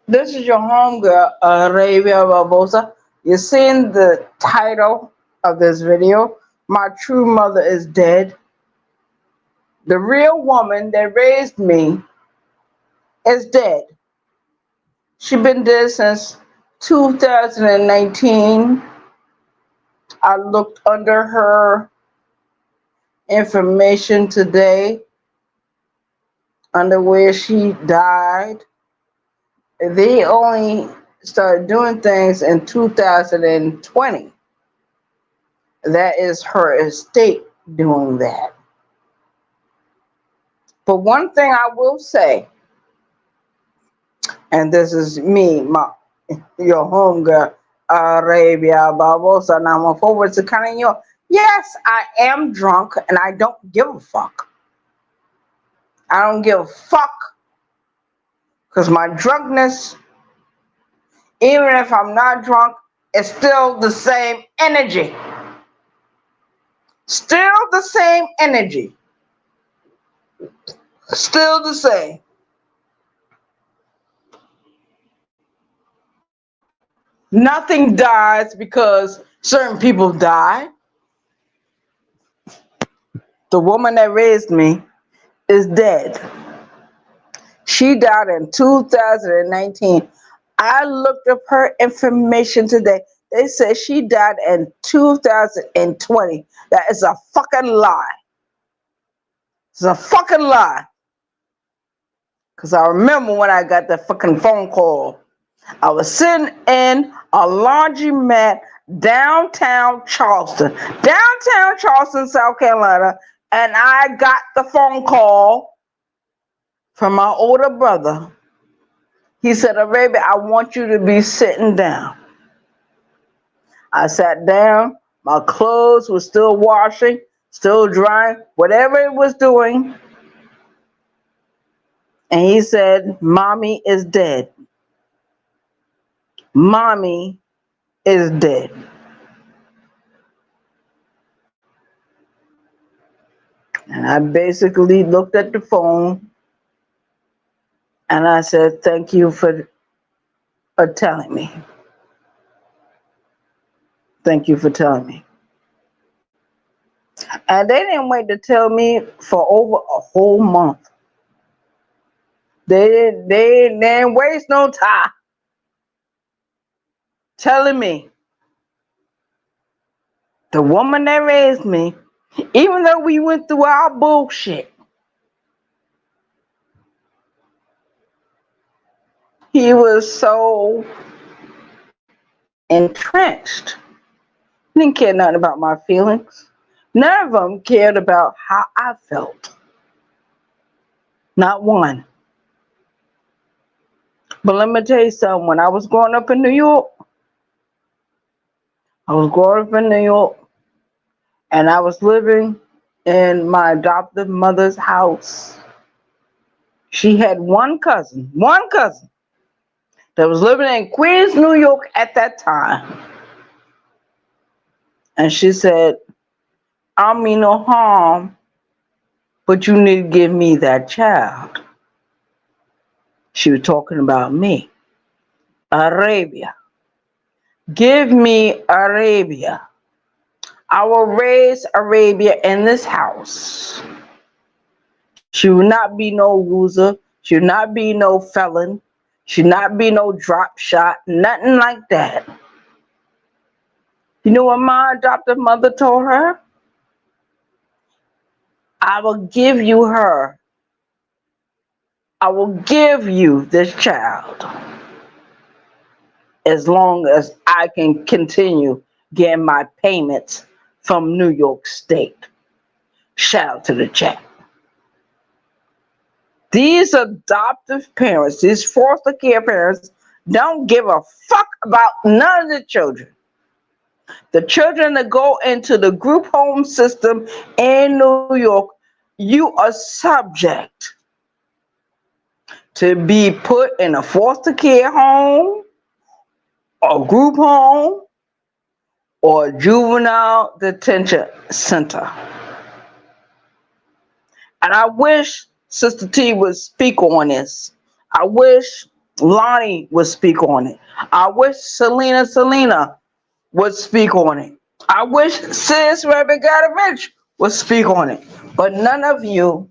This is your homegirl, Arabia Barbosa. You're seeing the title of this video. My true mother is dead. The real woman that raised me is dead. She been dead since 2019. I looked under her information today, under where she died. They only started doing things in 2020. That is her estate doing that. But one thing I will say, and this is me, your homegirl, Arabia Barbosa, and I'm forward to Canino. Yes, I am drunk and I don't give a fuck. I don't give a fuck because my drunkenness, even if I'm not drunk, is still the same energy. Still the same energy. Still the same. Nothing dies because certain people die. The woman that raised me is dead. She died in 2019. I looked up her information today. They said she died in 2020. That is a fucking lie. It's a fucking lie. Because I remember when I got that fucking phone call. I was sitting in a laundromat downtown Charleston, South Carolina, and I got the phone call from my older brother. He said, "Baby, I want you to be sitting down." I sat down. My clothes were still washing, still drying, whatever it was doing. And he said, "Mommy is dead. Mommy is dead." And I basically looked at the phone and I said, "Thank you for telling me. Thank you for telling me." And they didn't wait to tell me for over a whole month. They didn't waste no time telling me the woman that raised me, even though we went through our bullshit, he was so entrenched. He didn't care nothing about my feelings. None of them cared about how I felt. Not one. But let me tell you something. When I was growing up in New York, and I was living in my adoptive mother's house. She had one cousin that was living in Queens, New York at that time. And she said, "I mean no harm, but you need to give me that child." She was talking about me. Arabia. Give me Arabia. I will raise Arabia in this house. She will not be no loser. She will not be no felon. She will not be no drop shot. Nothing like that. You know what my adoptive mother told her? "I will give you her. I will give you this child as long as I can continue getting my payments from New York State." Shout out to the chat. These adoptive parents, these foster care parents, don't give a fuck about none of the children. The children that go into the group home system in New York, you are subject to be put in a foster care home, a group home, or a juvenile detention center. And I wish Sister T would speak on this. I wish Lonnie would speak on it. I wish Selena would speak on it. I wish Sis Rabbit Gadovich would speak on it. But none of you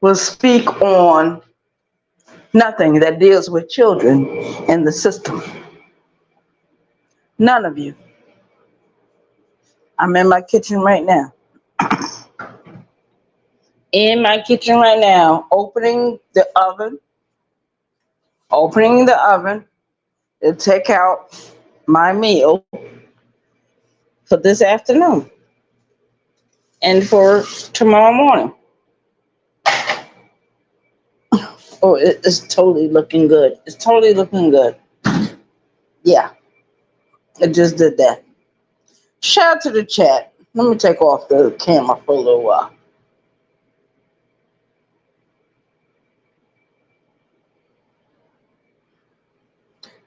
will speak on nothing that deals with children in the system. None of you. I'm in my kitchen right now. In my kitchen right now, opening the oven to take out my meal for this afternoon and for tomorrow morning. Oh, it's totally looking good. It's totally looking good. Yeah, it just did that. Shout out to the chat. Let me take off the camera for a little while.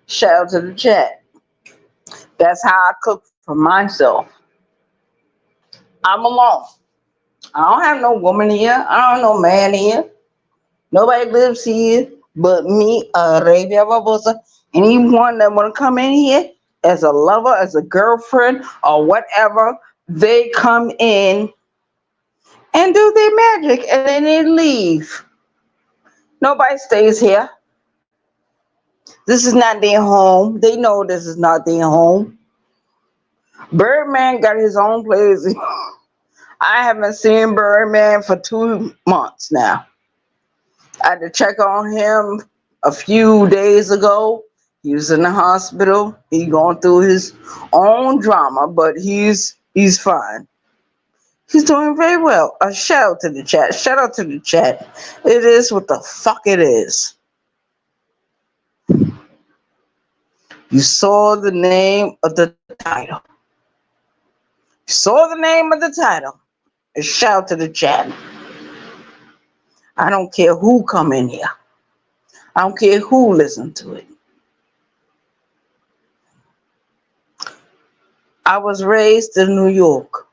Shout out to the chat. That's how I cook for myself. I'm alone. I don't have no woman here. I don't have no man here. Nobody lives here but me, Arabia Barbosa. Anyone that want to come in here as a lover, as a girlfriend, or whatever, they come in and do their magic and then they leave. Nobody stays here. This is not their home. They know this is not their home. Birdman got his own place. I haven't seen Birdman for 2 months now. I had to check on him a few days ago. He was in the hospital. He going through his own drama, but he's fine. He's doing very well. A shout out to the chat. Shout out to the chat. It is what the fuck it is. You saw the name of the title. You saw the name of the title. A shout out to the chat. I don't care who come in here. I don't care who listen to it. I was raised in New York.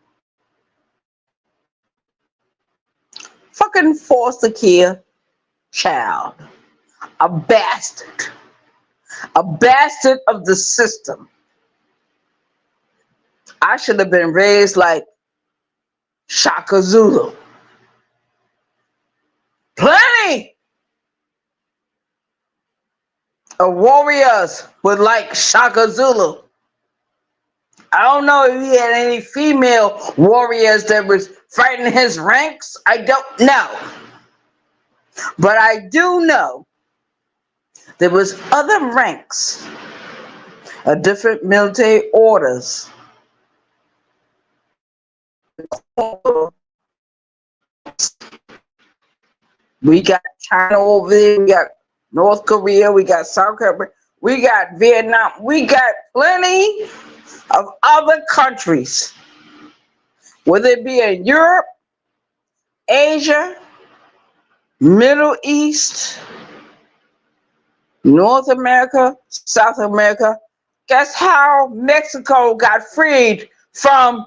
Fucking foster care child. A bastard. A bastard of the system. I should have been raised like Shaka Zulu. Plenty of warriors would like Shaka Zulu. I don't know if he had any female warriors that was fighting his ranks. I don't know. But I do know there was other ranks of different military orders. We got China over there, we got North Korea, we got South Korea, we got Vietnam, we got plenty of other countries, whether it be in Europe, Asia, Middle East, North America, South America. Guess how Mexico got freed from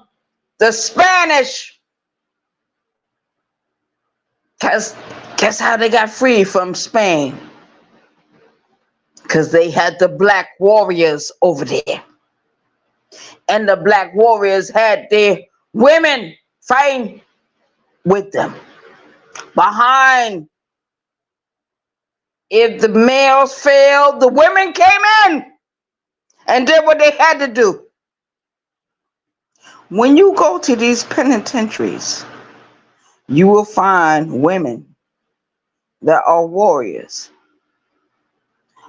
the Spanish? Guess how they got free from Spain? Because they had the black warriors over there. And the black warriors had their women fighting with them. Behind, if the males failed, the women came in and did what they had to do. When you go to these penitentiaries, you will find women that are warriors,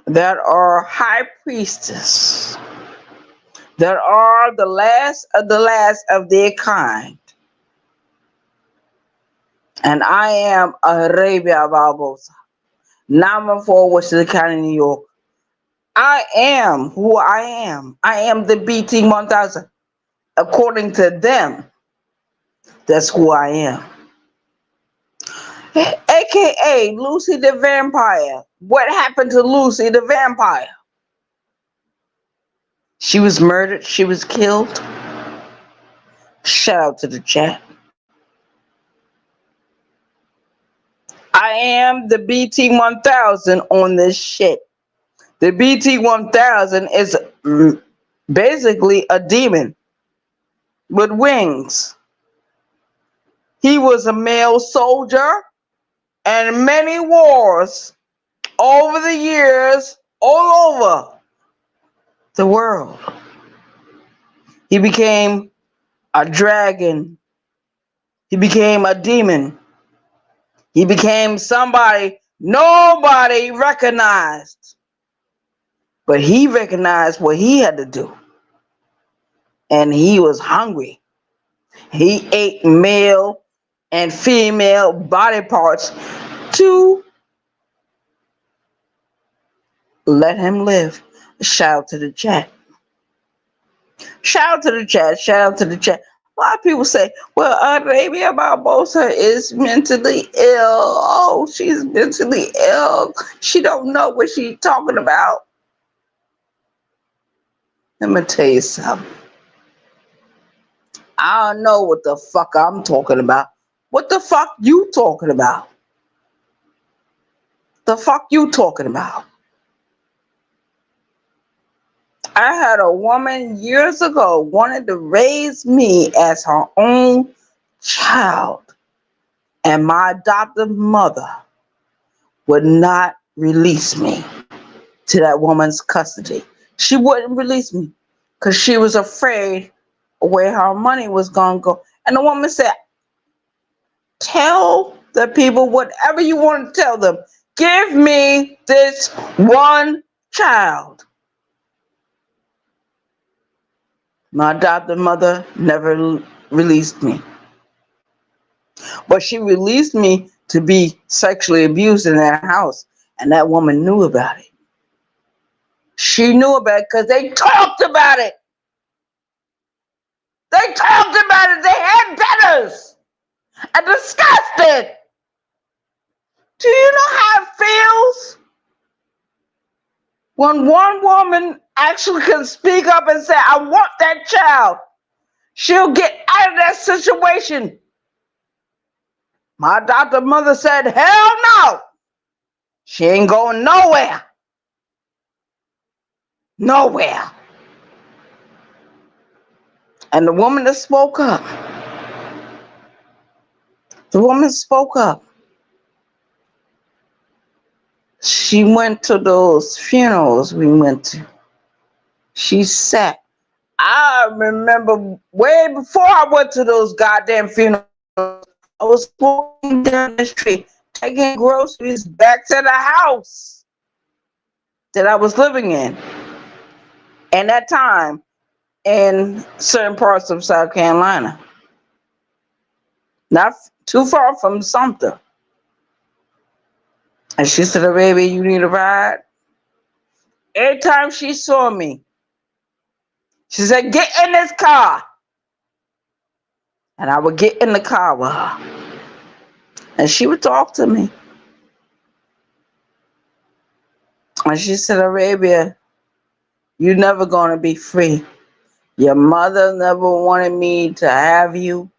that are high priestess, that are the last of their kind. And I am Arabia Barbosa, number 4, Washington County, New York. I am who I am. I am the BT 1000. According to them, that's who I am. AKA Lucy the Vampire. What happened to Lucy the Vampire? She was murdered. She was killed. Shout out to the chat. I am the BT 1000 on this shit. The BT-1000 is basically a demon with wings. He was a male soldier and many wars over the years all over the world. He became a dragon. He became a demon. He became somebody nobody recognized. But he recognized what he had to do. And he was hungry. He ate male and female body parts to let him live. Shout out to the chat. Shout out to the chat. Shout out to the chat. A lot of people say, well, Arabia Barbosa is mentally ill. Oh, she's mentally ill. She don't know what she's talking about. Let me tell you something. I don't know what the fuck I'm talking about. What the fuck you talking about? The fuck you talking about? I had a woman years ago wanted to raise me as her own child, and my adoptive mother would not release me to that woman's custody. She wouldn't release me because she was afraid of where her money was going to go. And the woman said, tell the people whatever you want to tell them. Give me this one child. My adopted mother never released me. But she released me to be sexually abused in that house. And that woman knew about it. She knew about it because they talked about it. They talked about it. They had betters and discussed it. Do you know how it feels when one woman actually can speak up and say, I want that child? She'll get out of that situation. My adopted mother said, hell no. She ain't going nowhere. Nowhere. And the woman that spoke up. The woman spoke up. She went to those funerals we went to. She sat. I remember way before I went to those goddamn funerals, I was walking down the street, taking groceries back to the house that I was living in. And that time, in certain parts of South Carolina. Not too far from Sumter. And she said, baby, you need a ride? Every time she saw me, she said, get in this car. And I would get in the car with her. And she would talk to me. And she said, Arabia, you're never going to be free. Your mother never wanted me to have you.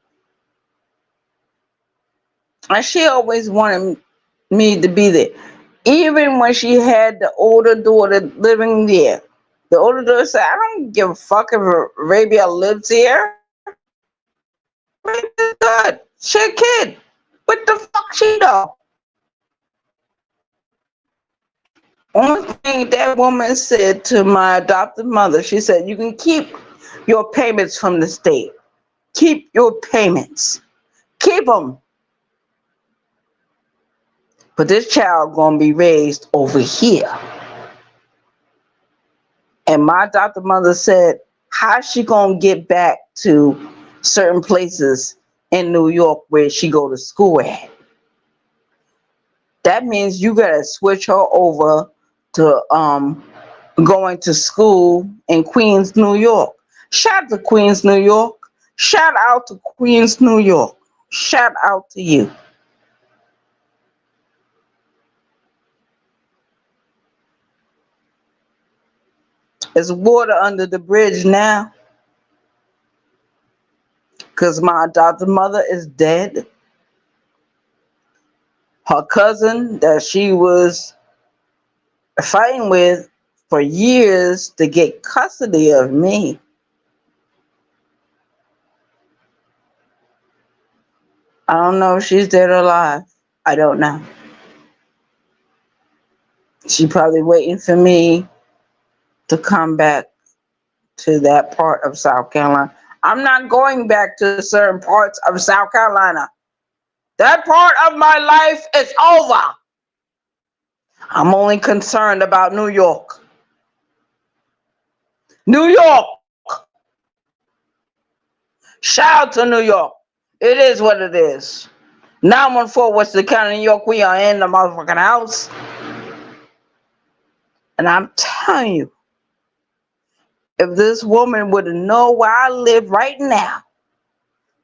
And she always wanted me to be there. Even when she had the older daughter living there. The older daughter said, I don't give a fuck if Arabia lives here. Arabia's good. She a kid. What the fuck she know? Only thing that woman said to my adopted mother, she said, you can keep your payments from the state. Keep your payments. Keep them. But this child gonna be raised over here. And my adopted mother said, how's she gonna get back to certain places in New York where she go to school at? That means you gotta switch her over to going to school in Queens, New York. Shout out to Queens, New York. Shout out to Queens, New York. Shout out to you. There's water under the bridge now because my adopted mother is dead. Her cousin that she was fighting with for years to get custody of me. I don't know if she's dead or alive. I don't know. She probably waiting for me to come back to that part of South Carolina. I'm not going back to certain parts of South Carolina. That part of my life is over. I'm only concerned about New York. New York. Shout out to New York. It is what it is. 914 Western County, New York. We are in the motherfucking house. And I'm telling you, if this woman would know where I live right now,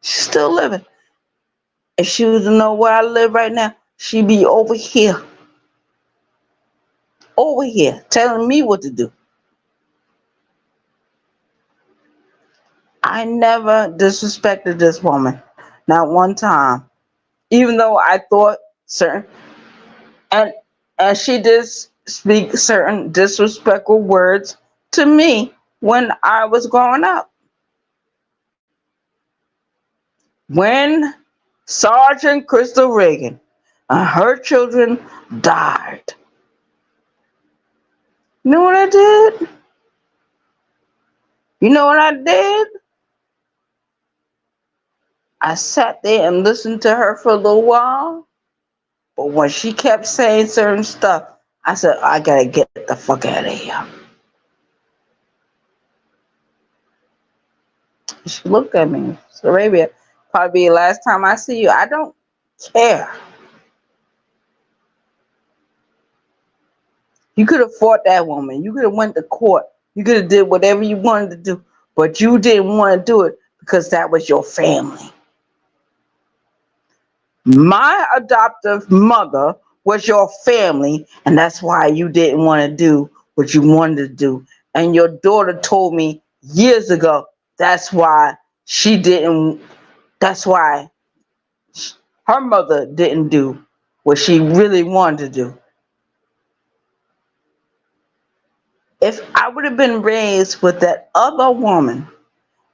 she's still living. If she would know where I live right now, she'd be over here. Over here, telling me what to do. I never disrespected this woman. Not one time. Even though I thought certain and she did speak certain disrespectful words to me when I was growing up. When Sergeant Crystal Reagan and her children died, you know what I did? You know what I did? I sat there and listened to her for a little while. But when she kept saying certain stuff, I said, I gotta get the fuck out of here. She looked at me. So, Arabia, probably be the last time I see you. I don't care. You could have fought that woman. You could have went to court. You could have did whatever you wanted to do. But you didn't want to do it because that was your family. My adoptive mother was your family, and that's why you didn't want to do what you wanted to do. And your daughter told me years ago that's why her mother didn't do what she really wanted to do. If I would have been raised with that other woman,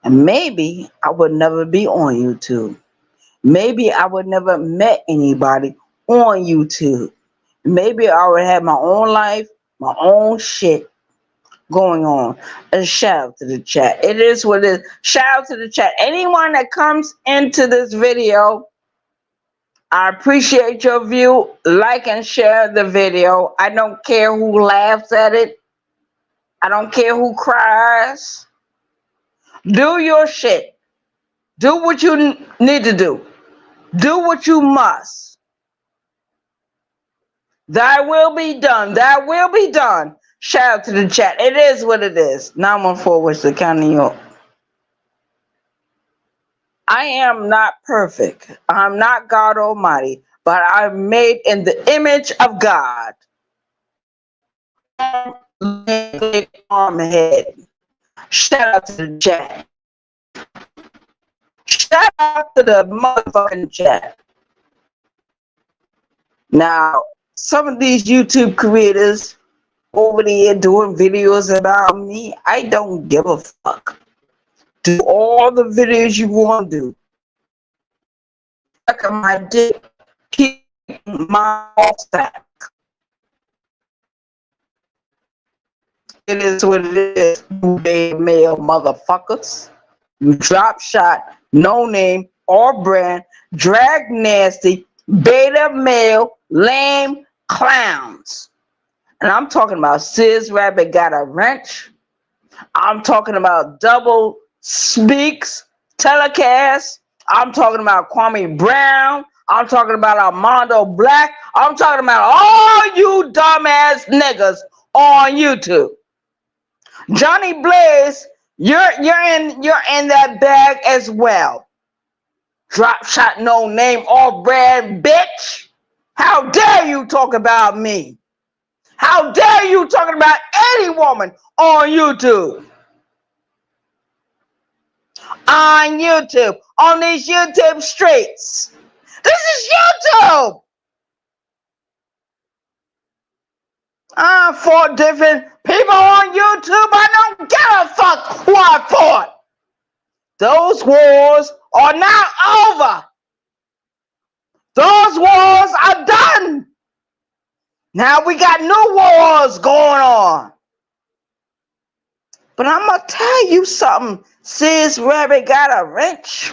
and maybe I would never be on YouTube. Maybe I would never met anybody on YouTube. Maybe I would have my own life, my own shit going on. And shout out to the chat. It is what it is. Shout out to the chat. Anyone that comes into this video, I appreciate your view. Like and share the video. I don't care who laughs at it. I don't care who cries. Do your shit. Do what you need to do. Do what you must. Thy will be done. Thy will be done. Shout out to the chat. It is what it is. 914 Western County, New York. I am not perfect. I'm not God Almighty, but I'm made in the image of God. Armhead. Shout out to the chat. Shout out to the motherfucking chat. Now, some of these YouTube creators over there doing videos about me, I don't give a fuck. Do all the videos you want to do. Suck my dick. Keep my sack. It is what it is, you beta male motherfuckers. You drop shot, no name or brand, drag nasty, beta male, lame clowns. And I'm talking about Sis Rabbit Got a Wrench. I'm talking about Double Speaks Telecast. I'm talking about Kwame Brown. I'm talking about Armando Black. I'm talking about all you dumbass niggas on YouTube. Johnny Blaze, you're in that bag as well. Drop shot, no name or brand, bitch. How dare you talk about me? How dare you talking about any woman on YouTube? On YouTube, on these YouTube streets. This is YouTube. I fought different people on YouTube. I don't give a fuck who I fought. Those wars are now over. Those wars are done. Now we got new wars going on. But I'm going to tell you something. Sis Rabbit got a wrench.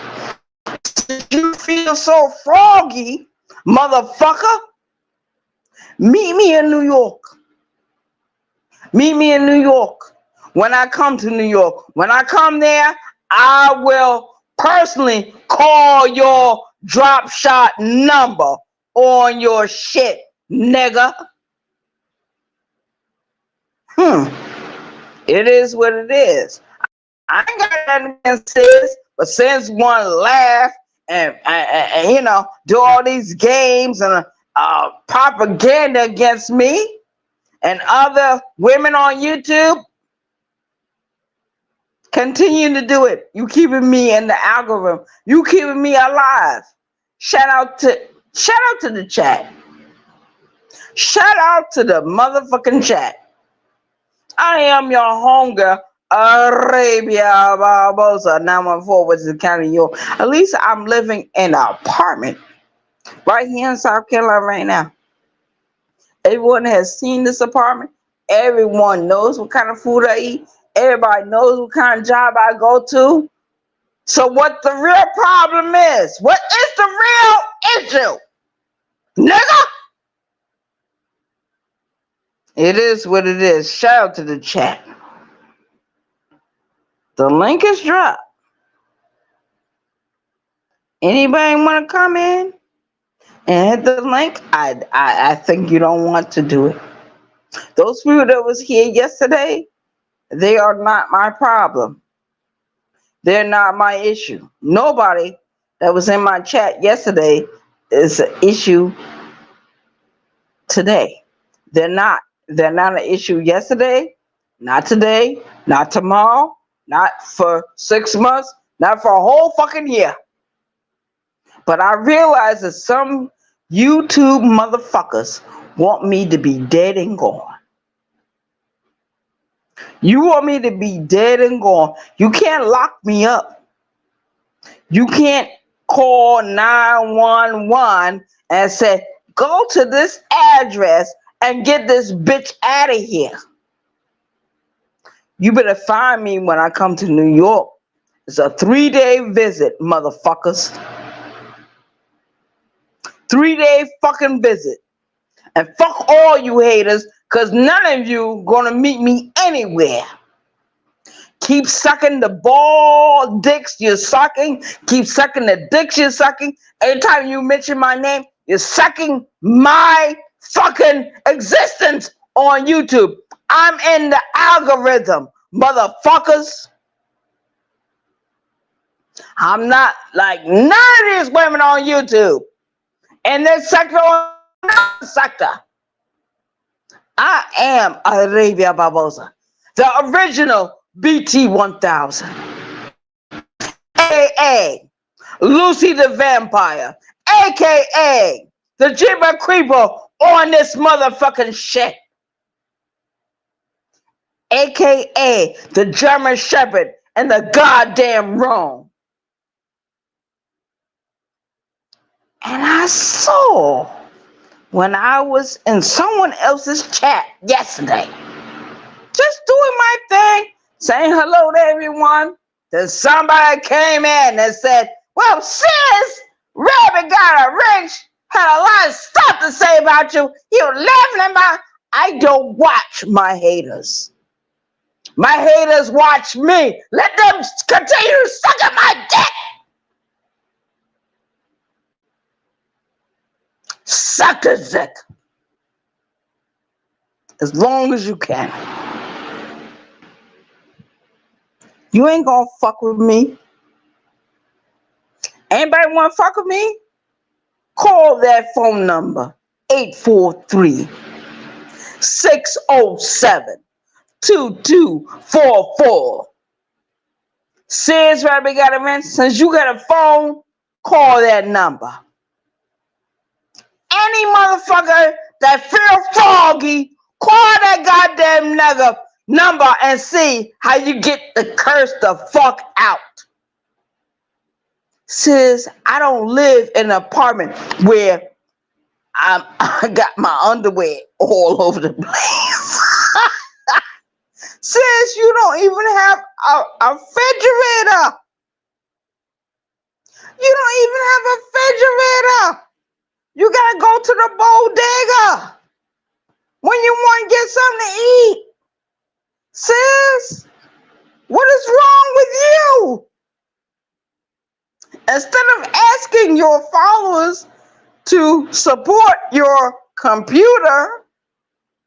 You feel so froggy, motherfucker. Meet me in New York. Meet me in New York. When I come to New York. When I come there, I will personally call your drop shot number on your shit, nigga. It is what it is. I ain't got nothing against this, but since one laugh and you know, do all these games and propaganda against me and other women on YouTube, continue to do it. You keeping me in the algorithm. You keeping me alive. Shout out to the chat. Shout out to the motherfucking chat. I am your homegirl, Arabia Barbosa, 914, which is the county of York. At least I'm living in an apartment right here in South Carolina right now. Everyone has seen this apartment. Everyone knows what kind of food I eat. Everybody knows what kind of job I go to. So what the real problem is? What is the real issue? Nigga? It is what it is. Shout out to the chat. The link is dropped. Anybody want to come in and hit the link? I think you don't want to do it. Those people that was here yesterday, they are not my problem. They're not my issue. Nobody that was in my chat yesterday is an issue today. They're not. They're not an issue yesterday, not today, not tomorrow, not for 6 months, not for a whole fucking year. But I realize that some YouTube motherfuckers want me to be dead and gone. You want me to be dead and gone. You can't lock me up. You can't call 911 and say, go to this address and get this bitch out of here. You better find me when I come to New York. It's a 3-day visit, motherfuckers. 3-day fucking visit. And fuck all you haters, because none of you gonna meet me anywhere. Keep sucking the ball dicks you're sucking. Keep sucking the dicks you're sucking. Every time you mention my name, you're sucking my fucking existence on YouTube. I'm in the algorithm, motherfuckers. I'm not like none of these women on YouTube. In this sector or another sector. I am Arabia Barbosa, the original BT1000. A.A. Lucy the Vampire. A.K.A. the Jibber Creeper on this motherfucking shit. A.K.A. the German Shepherd in the goddamn room. And I saw when I was in someone else's chat yesterday, just doing my thing, saying hello to everyone, that somebody came in and said, well, sis, Rabbit got a wrench, had a lot of stuff to say about you. You laughing about. I don't watch my haters. My haters watch me. Let them continue sucking my dick. Suck a dick. As long as you can. You ain't gonna fuck with me. Anybody wanna fuck with me? Call that phone number, 843-607-2244. Sis Rabbit got a wrench. Since you got a phone, call that number. Any motherfucker that feel froggy, Call that goddamn nigga number and see how you get the curse the fuck out. Sis, I don't live in an apartment where I got my underwear all over the place. Sis, you don't even have a refrigerator. You don't even have a refrigerator. You gotta go to the bodega when you want to get something to eat. Sis, what is wrong with you? Instead of asking your followers to support your computer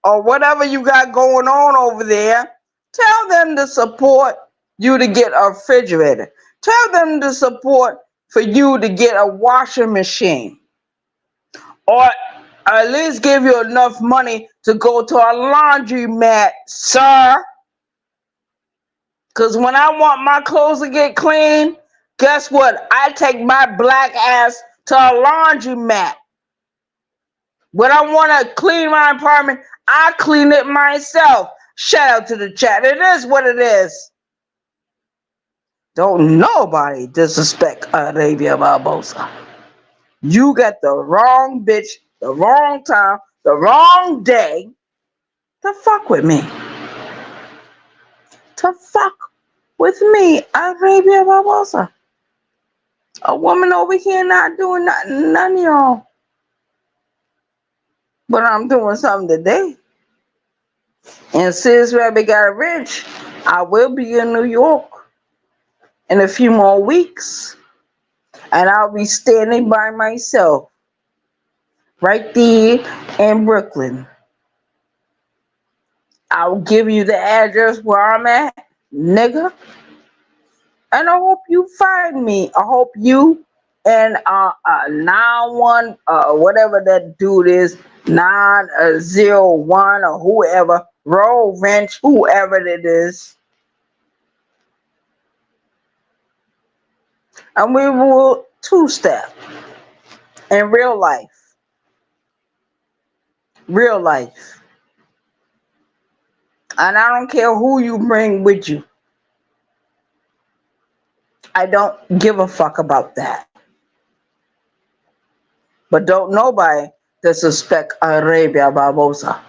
or whatever you got going on over there, tell them to support you to get a refrigerator. Tell them to support for you to get a washing machine. Or at least give you enough money to go to a laundromat, sir. Because when I want my clothes to get clean, guess what? I take my black ass to a laundromat. When I want to clean my apartment, I clean it myself. Shout out to the chat. It is what it is. Don't nobody disrespect Arabia Barbosa. You got the wrong bitch, the wrong time, the wrong day to fuck with me. To fuck with me, Arabia Barbosa. A woman over here not doing nothing, none of y'all. But I'm doing something today. And since Rabbit got rich, I will be in New York in a few more weeks. And I'll be standing by myself right there in Brooklyn. I'll give you the address where I'm at, nigga. And I hope you find me. I hope you and 91 whatever that dude is, 901 or whoever, Roll Wrench, whoever it is. And we will two-step in real life. Real life. And I don't care who you bring with you. I don't give a fuck about that. But don't nobody disrespect Arabia Barbosa.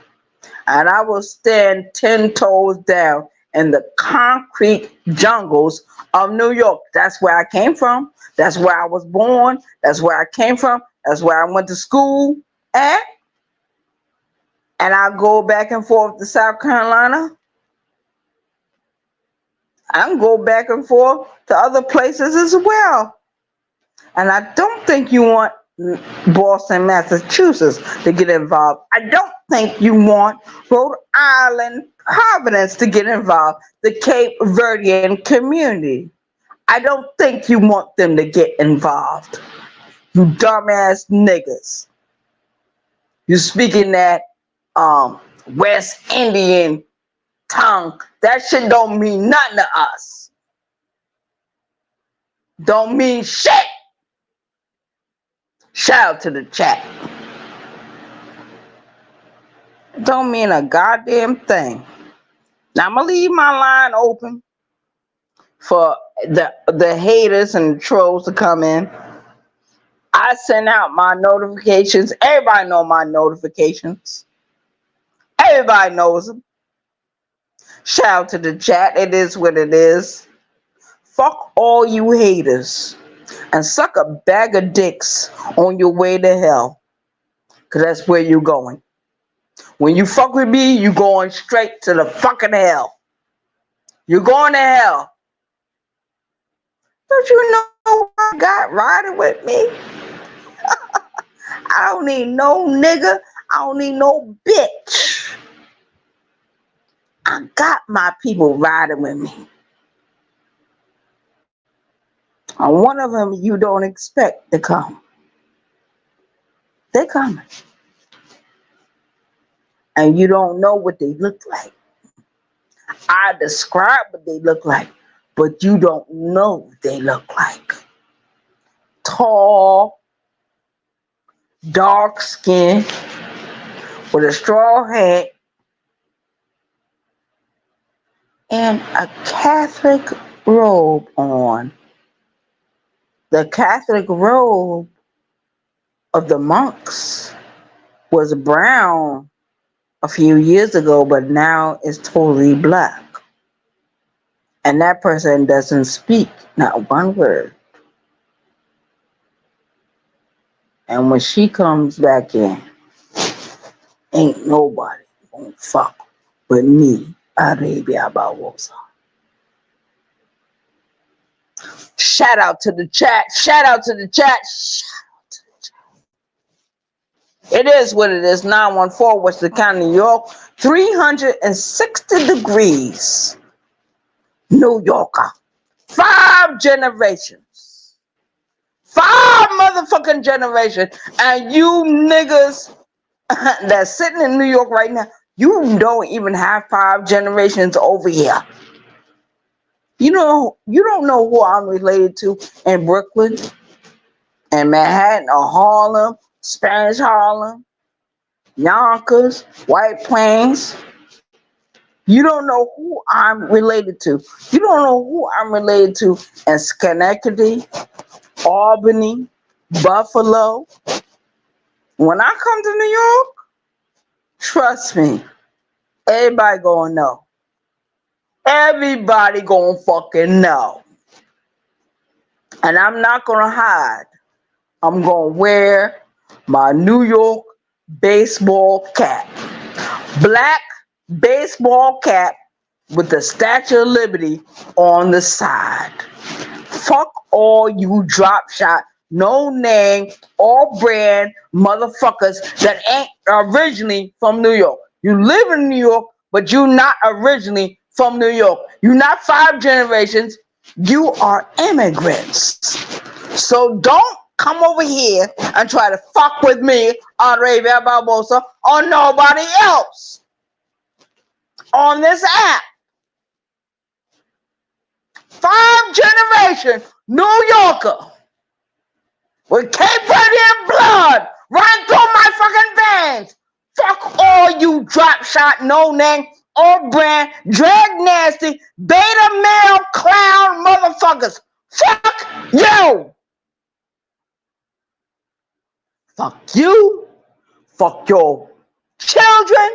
And I will stand 10 toes down in the concrete jungles of New York. That's where I came from. That's where I was born. That's where I came from. That's where I went to school at. And I go back and forth to South Carolina. I can go back and forth to other places as well. And I don't think you want Boston, Massachusetts to get involved. I don't think you want Rhode Island, Providence to get involved, the Cape Verdean community. I don't think you want them to get involved. You dumbass niggas. You speaking that West Indian tongue. That shit don't mean nothing to us. Don't mean shit. Shout out to the chat. Don't mean a goddamn thing. Now I'm gonna leave my line open for the haters and the trolls to come in. I send out my notifications. Everybody know my notifications. Everybody knows them. Shout out to the chat. It is what it is. Fuck all you haters. And suck a bag of dicks on your way to hell. Because that's where you're going. When you fuck with me, you're going straight to the fucking hell. You're going to hell. Don't you know I got riding with me? I don't need no nigga. I don't need no bitch. I got my people riding with me. And one of them you don't expect to come. They're coming. And you don't know what they look like. I describe what they look like, but you don't know what they look like. Tall, dark skin, with a straw hat, and a Catholic robe on. The Catholic robe of the monks was brown a few years ago, but now it's totally black. And that person doesn't speak not one word. And when she comes back in, ain't nobody gonna fuck with me, Arabia Barbosa. Shout out to the chat. Shout out to the chat. Shout out to the chat. It is what it is. 914 Western County, New York. 360 degrees. New Yorker. 5 generations. 5 motherfucking generations. And you niggas that's sitting in New York right now, you don't even have 5 generations over here. You don't know who I'm related to in Brooklyn, and Manhattan, or Harlem, Spanish Harlem, Yonkers, White Plains. You don't know who I'm related to. You don't know who I'm related to in Schenectady, Albany, Buffalo. When I come to New York, trust me, everybody gonna know. Everybody gonna fucking know. And I'm not gonna hide. I'm gonna wear my New York baseball cap. Black baseball cap with the Statue of Liberty on the side. Fuck all you drop shot, no name, all brand motherfuckers that ain't originally from New York. You live in New York, but you not originally from New York. You're not 5 generations. You are immigrants. So don't come over here and try to fuck with me, Arabia Barbosa, or nobody else on this app. 5 generation New Yorker with Cape Verdean blood running through my fucking veins. Fuck all you drop shot, no name, all brand, drag nasty, beta male clown motherfuckers. Fuck you. Fuck you. Fuck your children.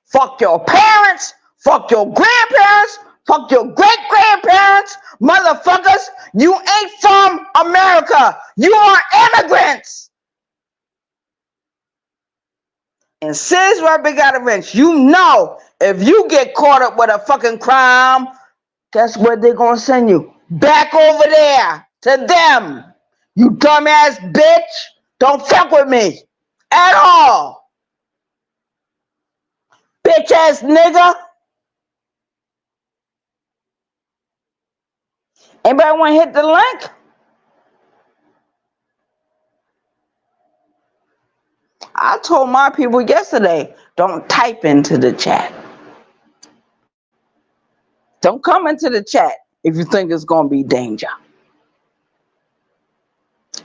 Fuck your parents. Fuck your grandparents. Fuck your great-grandparents. Motherfuckers, you ain't from America. You are immigrants. And since Robert got a wrench, you know if you get caught up with a fucking crime, guess where they're gonna send you? Back over there to them. You dumbass bitch. Don't fuck with me at all. Bitch ass nigga. Anybody want to hit the link? I told my people yesterday, don't type into the chat. Don't come into the chat if you think it's going to be danger.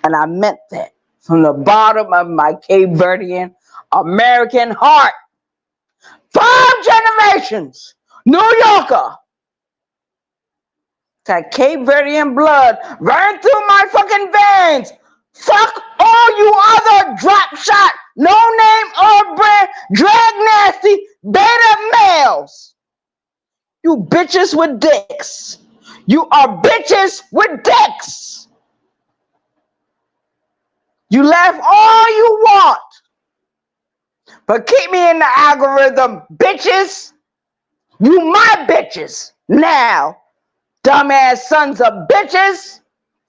And I meant that from the bottom of my Cape Verdean American heart. 5 generations, New Yorker. That Cape Verdean blood running through my fucking veins. Fuck all you other drop shot, no name or brand, drag nasty, beta males. You bitches with dicks. You are bitches with dicks. You laugh all you want, but keep me in the algorithm, bitches. You my bitches now. Dumbass sons of bitches.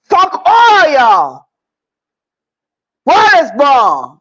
Fuck all y'all. What is wrong?